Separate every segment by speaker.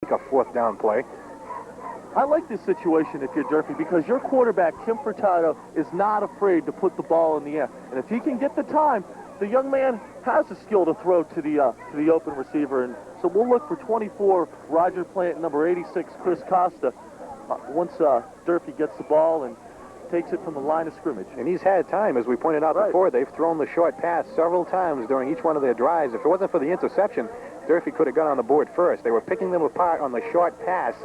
Speaker 1: a fourth down play.
Speaker 2: I like this situation if you're Durfee because your quarterback, Tim Furtado, is not afraid to put the ball in the air. And if he can get the time, the young man has the skill to throw to the open receiver. And so we'll look for 24, Roger Plant, number 86, Chris Costa, once Durfee gets the ball and takes it from the line of scrimmage.
Speaker 1: And he's had time, as we pointed out before. They've thrown the short pass several times during each one of their drives. If it wasn't for the interception, Durfee could have got on the board first. They were picking them apart on the short pass.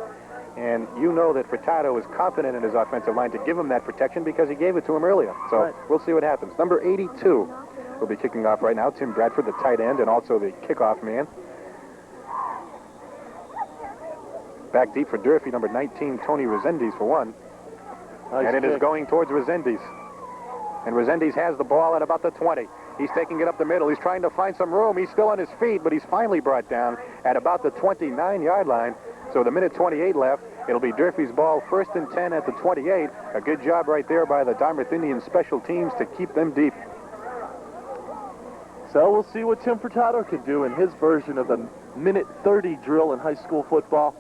Speaker 1: And you know that Furtado is confident in his offensive line to give him that protection because he gave it to him earlier. So we'll see what happens. Number 82 will be kicking off right now. Tim Bradford, the tight end, and also the kickoff man. Back deep for Durfee, number 19, Tony Resendiz for one.
Speaker 2: Nice
Speaker 1: and it is going towards Resendiz. And Resendiz has the ball at about the 20. He's taking it up the middle. He's trying to find some room. He's still on his feet, but he's finally brought down at about the 29-yard line. So the minute 28 left, it'll be Durfee's ball, 1st and 10 at the 28. A good job right there by the Dartmouth Indians special teams to keep them deep.
Speaker 2: So we'll see what Tim Furtado can do in his version of the minute 30 drill in high school football.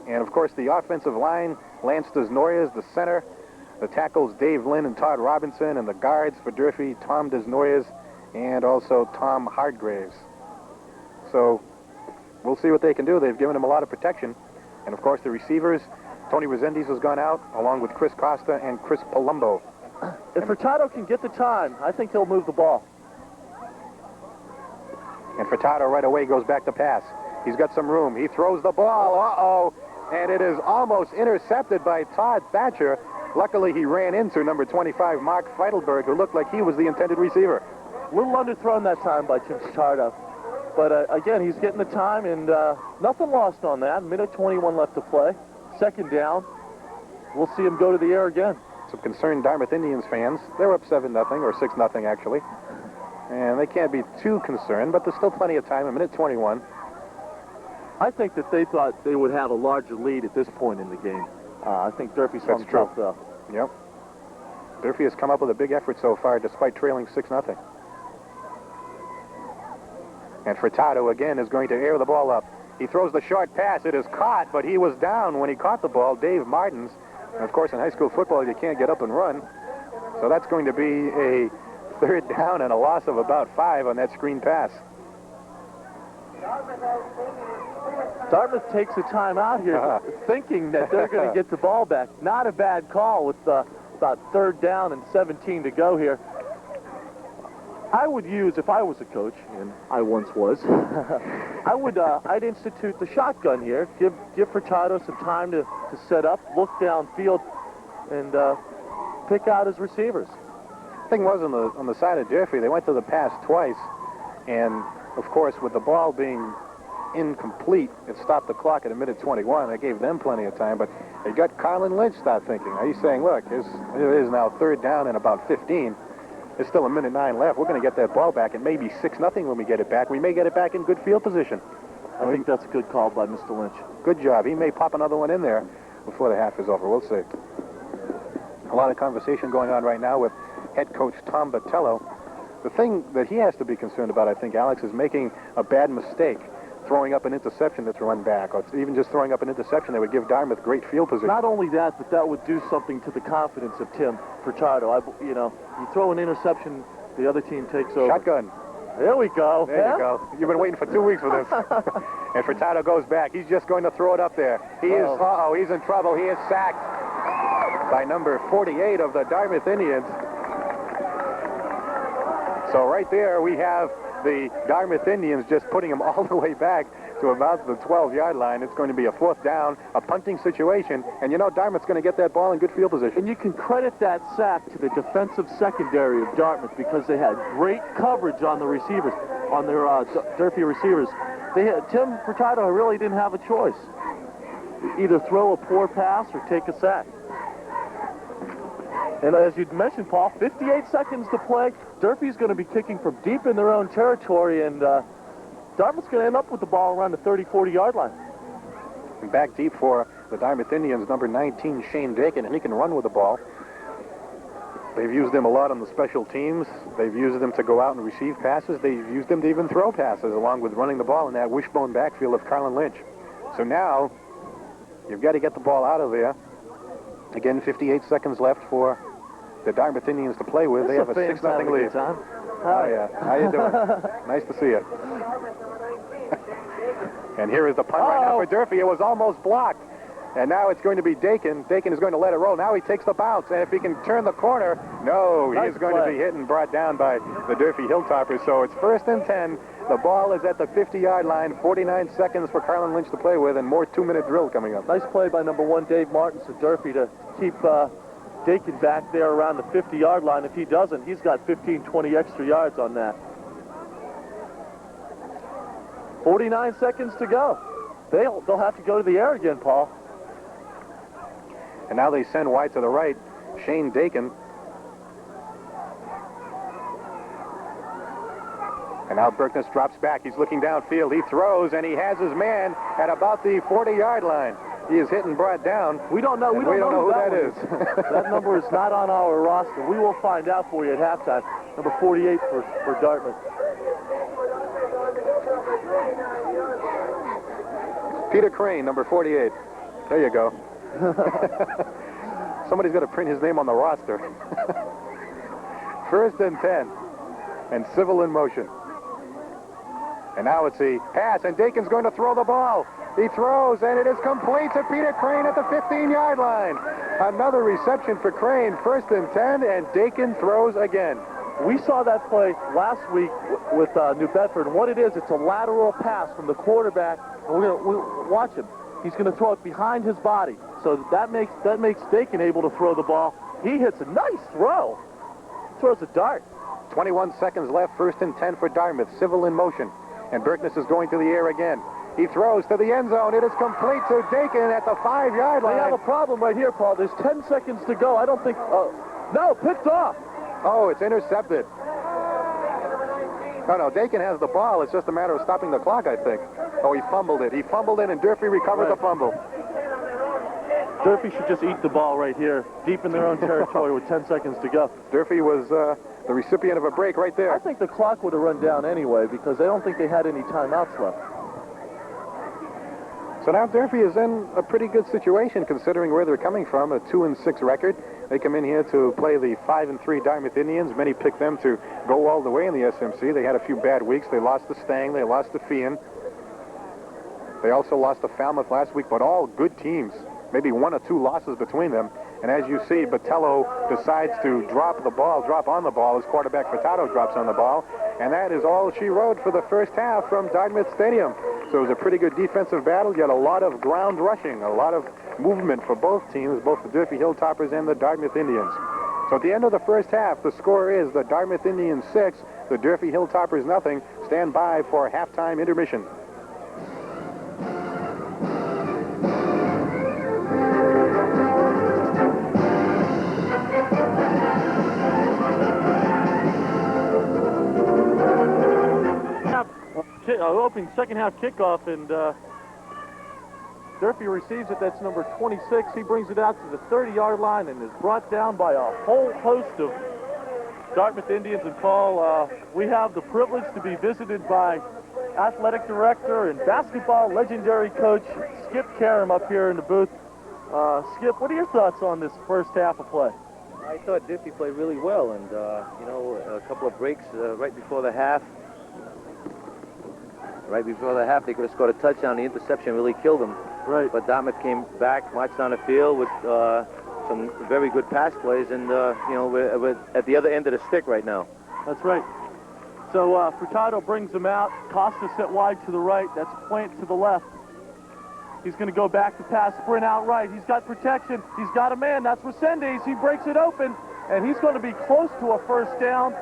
Speaker 1: And, of course, the offensive line, Lance Desnoyers, the center. The tackles, Dave Lynn and Todd Robinson. And the guards for Durfee, Tom Desnoyers and also Tom Hardgraves. So we'll see what they can do. They've given him a lot of protection. And, of course, the receivers, Tony Resendiz has gone out, along with Chris Costa and Chris Palumbo.
Speaker 2: If Furtado can get the time, I think he'll move the ball.
Speaker 1: And Furtado right away goes back to pass. He's got some room. He throws the ball. Uh-oh. And it is almost intercepted by Todd Thatcher. Luckily, he ran into number 25, Mark Feidelberg, who looked like he was the intended receiver.
Speaker 2: A little underthrown that time by Tim Furtado. But, again, he's getting the time, and nothing lost on that. Minute 21 left to play. 2nd down. We'll see him go to the air again.
Speaker 1: Some concerned Dartmouth Indians fans. They're up 7-0, or 6-0, actually. And they can't be too concerned, but there's still plenty of time. A minute 21.
Speaker 2: I think that they thought they would have a larger lead at this point in the game. I think Durfee's hung tough, though.
Speaker 1: Yep. Durfee has come up with a big effort so far, despite trailing 6-0. And Furtado, again, is going to air the ball up. He throws the short pass. It is caught, but he was down when he caught the ball, Dave Martins. And, of course, in high school football, you can't get up and run. So that's going to be a 3rd down and a loss of about 5 on that screen pass.
Speaker 2: Dartmouth takes a time out here thinking that they're going to get the ball back. Not a bad call with about 3rd down and 17 to go here. I would use, if I was a coach, and I once was, I'd institute the shotgun here. Give Furtado some time to set up, look downfield, and pick out his receivers.
Speaker 1: The thing was on the side of Durfee, they went to the pass twice, and of course, with the ball being incomplete, it stopped the clock at a minute 21. It gave them plenty of time, but they got Carlin Lynch start thinking. He's saying, look, it is now 3rd down and about 15. There's still a minute 9 left. We're going to get that ball back, and maybe 6-0 when we get it back. We may get it back in good field position.
Speaker 2: I think that's a good call by Mr. Lynch.
Speaker 1: Good job. He may pop another one in there before the half is over. We'll see. A lot of conversation going on right now with head coach Tom Botello. The thing that he has to be concerned about, I think, Alex, is making a bad mistake, throwing up an interception that's run back, or even just throwing up an interception that would give Dartmouth great field position.
Speaker 2: Not only that, but that would do something to the confidence of Tim Furtado. You throw an interception, the other team takes over.
Speaker 1: Shotgun.
Speaker 2: There we go.
Speaker 1: There you go. You've been waiting for 2 weeks for this. And Furtado goes back. He's just going to throw it up there. He's in trouble. He is sacked by number 48 of the Dartmouth Indians. So right there we have the Dartmouth Indians just putting him all the way back to about the 12-yard line. It's going to be a 4th down, a punting situation, and you know Dartmouth's going to get that ball in good field position.
Speaker 2: And you can credit that sack to the defensive secondary of Dartmouth because they had great coverage on the receivers, on their Durfee receivers. Tim Furtado really didn't have a choice. Either throw a poor pass or take a sack. And as you mentioned, Paul, 58 seconds to play. Durfee's going to be kicking from deep in their own territory, and Dartmouth's going to end up with the ball around the 30, 40-yard line.
Speaker 1: And back deep for the Dartmouth Indians, number 19, Shane Dakin, and he can run with the ball. They've used him a lot on the special teams. They've used him to go out and receive passes. They've used him to even throw passes, along with running the ball in that wishbone backfield of Carlin Lynch. So now, you've got to get the ball out of there. Again, 58 seconds left for the Dartmouth Indians to play with. They have a 6-0 lead. Oh, yeah. How you doing? Nice to see you. And here is the punt right now for Durfee. It was almost blocked. And now it's going to be Dakin. Dakin is going to let it roll. Now he takes the bounce. And if he can turn the corner, no, he is going to be hit and brought down by the Durfee Hilltoppers. So it's 1st and 10. The ball is at the 50-yard line. 49 seconds for Carlin Lynch to play with, and more 2-minute drill coming up.
Speaker 2: Nice play by number 1, Dave Martins to Durfee to keep Dakin back there around the 50-yard line. If he doesn't, he's got 15, 20 extra yards on that. 49 seconds to go. They'll have to go to the air again, Paul.
Speaker 1: And now they send wide to the right, Shane Dakin. And now Berkness drops back. He's looking downfield. He throws, and he has his man at about the 40-yard line. He is hit and brought down.
Speaker 2: We don't know. We don't know who that is. That number is not on our roster. We will find out for you at halftime. Number 48 for Dartmouth.
Speaker 1: Peter Crane, number 48. There you go. Somebody's got to print his name on the roster. 1st and 10. And Civil in motion. And now it's a pass, and Dakin's going to throw the ball. He throws, and it is complete to Peter Crane at the 15-yard line. Another reception for Crane, 1st and 10, and Dakin throws again.
Speaker 2: We saw that play last week with New Bedford, and what it is, it's a lateral pass from the quarterback, and we'll watch him. He's going to throw it behind his body, so that makes Dakin able to throw the ball. He hits a nice throw. Throws a dart.
Speaker 1: 21 seconds left, 1st and 10 for Dartmouth. Civil in motion, and Berkness is going to the air again. He throws to the end zone. It is complete to Dakin at the 5-yard line.
Speaker 2: They have a problem right here, Paul. There's 10 seconds to go. I don't think... no, picked off.
Speaker 1: Oh, it's intercepted. No, Dakin has the ball. It's just a matter of stopping the clock, I think. Oh, he fumbled it. He fumbled it, and Durfee recovered the fumble.
Speaker 2: Durfee should just eat the ball right here, deep in their own territory with 10 seconds to go.
Speaker 1: Durfee was the recipient of a break right there.
Speaker 2: I think the clock would have run down anyway because I don't think they had any timeouts left.
Speaker 1: So now Durfee is in a pretty good situation considering where they're coming from, a 2-6 record. They come in here to play the 5-3 Dartmouth Indians. Many picked them to go all the way in the SMC. They had a few bad weeks. They lost to Stang. They lost to Fian. They also lost to Falmouth last week, but all good teams. Maybe 1 or 2 losses between them. And as you see, Botello decides to drop on the ball. His quarterback Furtado drops on the ball. And that is all she wrote for the first half from Dartmouth Stadium. So it was a pretty good defensive battle. You had a lot of ground rushing, a lot of movement for both teams, both the Durfee Hilltoppers and the Dartmouth Indians. So at the end of the first half, the score is the Dartmouth Indians 6, the Durfee Hilltoppers nothing. Stand by for halftime intermission.
Speaker 2: Opening second half kickoff, and Durfee receives it. That's number 26. He brings it out to the 30-yard line and is brought down by a whole host of Dartmouth Indians. And Paul, we have the privilege to be visited by athletic director and basketball legendary coach Skip Karam up here in the booth. Skip, what are your thoughts on this first half of play?
Speaker 3: I thought Durfee played really well, and a couple of breaks right before the half. Right before the half, they could have scored a touchdown. The interception really killed them.
Speaker 2: Right.
Speaker 3: But Dartmouth came back, marched down the field with some very good pass plays, and we're at the other end of the stick right now.
Speaker 2: That's right. So Furtado brings him out. Costa set wide to the right. That's Plant to the left. He's going to go back to pass, sprint out right. He's got protection. He's got a man. That's Resendez. He breaks it open, and he's going to be close to a first down.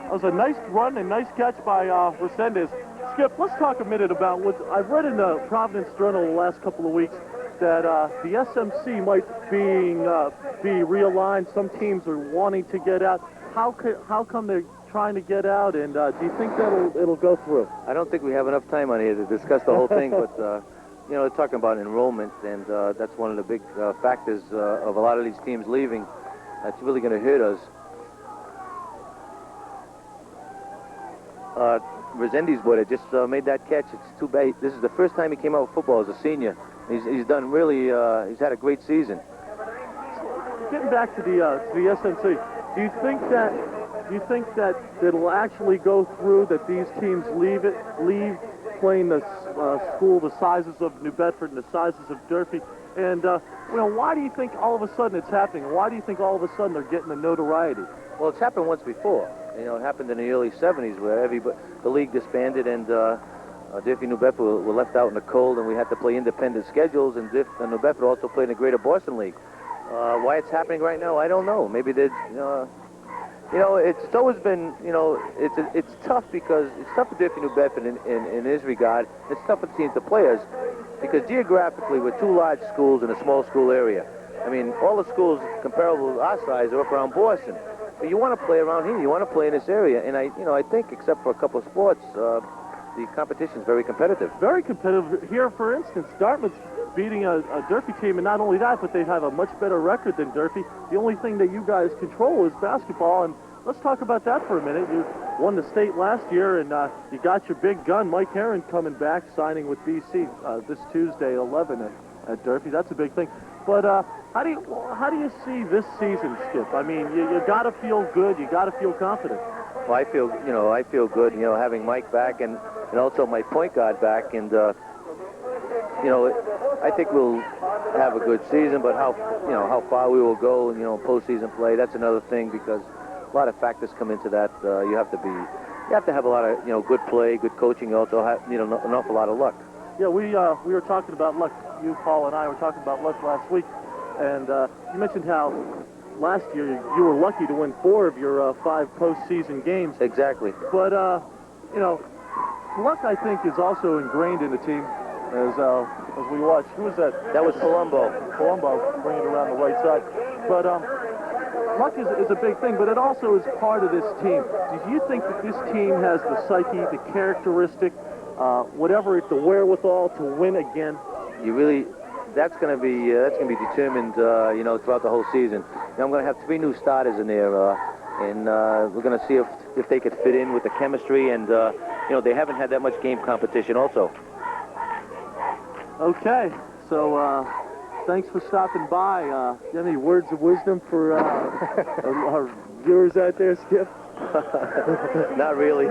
Speaker 2: That was a nice run and nice catch by Resendez. Skip, let's talk a minute about what I've read in the Providence Journal the last couple of weeks, that the SMC might be realigned. Some teams are wanting to get out. How come they're trying to get out, and do you think it'll go through?
Speaker 3: I don't think we have enough time on here to discuss the whole thing, but they're talking about enrollment, and that's one of the big factors of a lot of these teams leaving. That's really going to hurt us. Resendiz boy that just made that catch. It's too bad. This is the first time he came out with football as a senior. He's done really. He's had a great season.
Speaker 2: Getting back to the SNC, do you think that it'll actually go through, that these teams leave playing the school the sizes of New Bedford and the sizes of Durfee? And why do you think all of a sudden it's happening? And why do you think all of a sudden they're getting the notoriety?
Speaker 3: Well, it's happened once before. It happened in the early 70s where the league disbanded and Durfee and New Bedford were left out in the cold, and we had to play independent schedules, and New Bedford also played in the Greater Boston League. Why it's happening right now, I don't know. Maybe they, it's always been, it's tough because it's tough for Durfee New Bedford in this regard. It's tough for the teams, the players, because geographically we're two large schools in a small school area. I mean, all the schools comparable to our size are up around Boston. But you want to play around here. You want to play in this area. And I think, except for a couple of sports, the competition is very competitive.
Speaker 2: Very competitive. Here, for instance, Dartmouth's beating a Durfee team, and not only that, but they have a much better record than Durfee. The only thing that you guys control is basketball, and let's talk about that for a minute. You won the state last year, and you got your big gun, Mike Herron, coming back, signing with BC this Tuesday, 11 at Durfee. That's a big thing. But how do you see this season, Skip? I mean, you got to feel good. You got to feel confident.
Speaker 3: Well, I feel good. Having Mike back and also my point guard back, and I think we'll have a good season. But how far we will go, and postseason play, that's another thing, because a lot of factors come into that. You have to have a lot of good play, good coaching. You also need an awful lot of luck.
Speaker 2: Yeah, we were talking about luck. You, Paul, and I were talking about luck last week, and you mentioned how last year you were lucky to win 4 of your 5 postseason games.
Speaker 3: Exactly.
Speaker 2: But luck, I think, is also ingrained in the team. As we watch, who was that?
Speaker 3: That was Colombo.
Speaker 2: Colombo, bringing it around the right side. But luck is a big thing, but it also is part of this team. Do you think that this team has the psyche, the characteristic, whatever, the wherewithal to win again?
Speaker 3: That's going to be determined, throughout the whole season. I'm going to have 3 new starters in there, and we're going to see if they could fit in with the chemistry, and they haven't had that much game competition also.
Speaker 2: Okay, so thanks for stopping by. Do you have any words of wisdom for our viewers out there, Skip?
Speaker 3: Not really.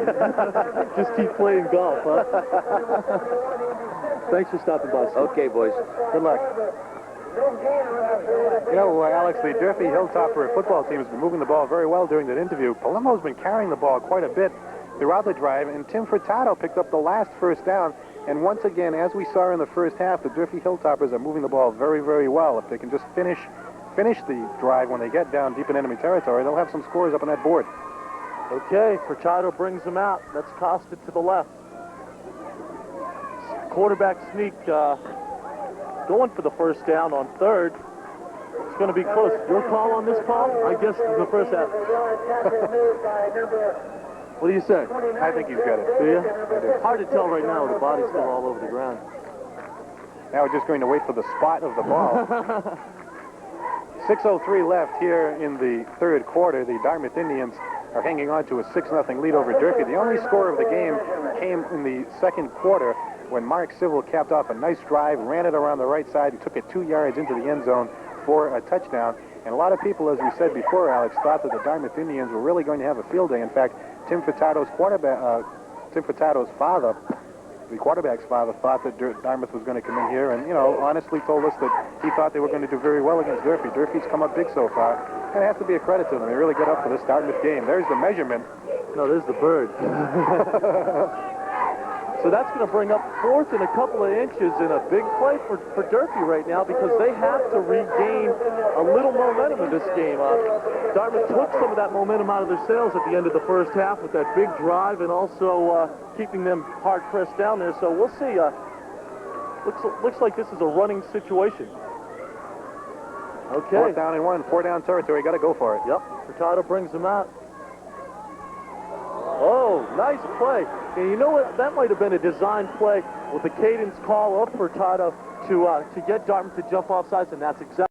Speaker 2: Just keep playing golf, huh? Thanks for stopping by, Skip.
Speaker 3: Okay, boys.
Speaker 2: Good luck.
Speaker 1: Alex, the Durfee Hilltopper football team has been moving the ball very well during that interview. Palumbo's been carrying the ball quite a bit throughout the drive, and Tim Furtado picked up the last first down. And once again, as we saw in the first half, the Durfee Hilltoppers are moving the ball very, very well. If they can just finish the drive when they get down deep in enemy territory, they'll have some scores up on that board.
Speaker 2: Okay, Furtado brings them out. That's Costa to the left. Quarterback sneak going for the first down on 3rd. It's going to be close. Your call on this, Paul? I guess in the first half. What do you say?
Speaker 1: I think he's got it.
Speaker 2: Do you?
Speaker 1: I do.
Speaker 2: Hard to tell right now with the body's still all over the ground.
Speaker 1: Now we're just going to wait for the spot of the ball. 6:03 left here in the 3rd quarter. The Dartmouth Indians are hanging on to a 6-0 lead over Durfee. The only score of the game came in the 2nd quarter when Mark Civil capped off a nice drive, ran it around the right side, and took it 2 yards into the end zone for a touchdown. And a lot of people, as we said before, Alex, thought that the Dartmouth Indians were really going to have a field day. In fact, Tim Furtado's father, the quarterback's father, thought that Dartmouth was going to come in here and, honestly told us that he thought they were going to do very well against Durfee. Durfee's come up big so far, and it has to be a credit to them. They really got up for this Dartmouth game. There's the measurement.
Speaker 2: No, there's the bird. So that's going to bring up 4th and a couple of inches in a big play for Durfee right now, because they have to regain a little momentum in this game. Dartmouth took some of that momentum out of their sails at the end of the first half with that big drive, and also keeping them hard pressed down there. So we'll see. Looks like this is a running situation. Okay.
Speaker 1: 4th down and 1, 4-down territory. Got to go for it.
Speaker 2: Yep. Furtado brings them out. Oh, nice play. And you know what? That might have been a design play with the cadence call of Furtado to get Dartmouth to jump off sides, and that's exactly